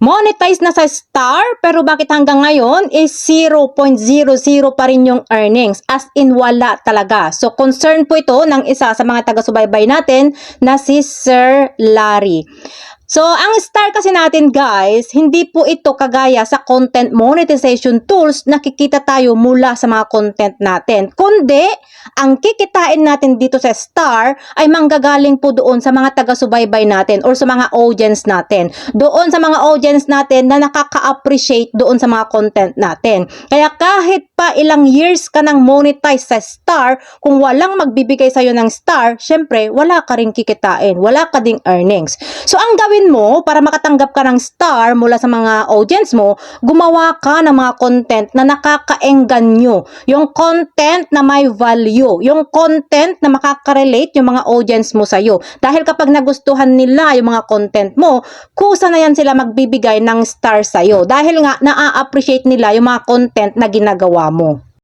monetize na sa Star, pero bakit hanggang ngayon is 0.00 pa rin yung earnings, as in wala talaga. So concern po ito ng isa sa mga taga-subaybay natin na si Sir Larry. So, ang Star kasi natin guys, hindi po ito kagaya sa content monetization tools na kikita tayo mula sa mga content natin. Kundi, ang kikitain natin dito sa Star ay manggagaling po doon sa mga taga-subaybay natin or sa mga audience natin. Doon sa mga audience natin na nakaka-appreciate doon sa mga content natin. Kaya kahit pa ilang years ka nang monetize sa Star, kung walang magbibigay sa'yo ng Star, syempre, wala ka rin kikitain. Wala ka ding earnings. So, ang gawin mo para makatanggap ka ng Star mula sa mga audience mo, gumawa ka ng mga content na nakakaengganyo, yung content na may value, yung content na makaka-relate yung mga audience mo sa'yo. Dahil kapag nagustuhan nila yung mga content mo, kusa na yan sila magbibigay ng Star sa'yo. Dahil nga, na-appreciate nila yung mga content na ginagawa mo.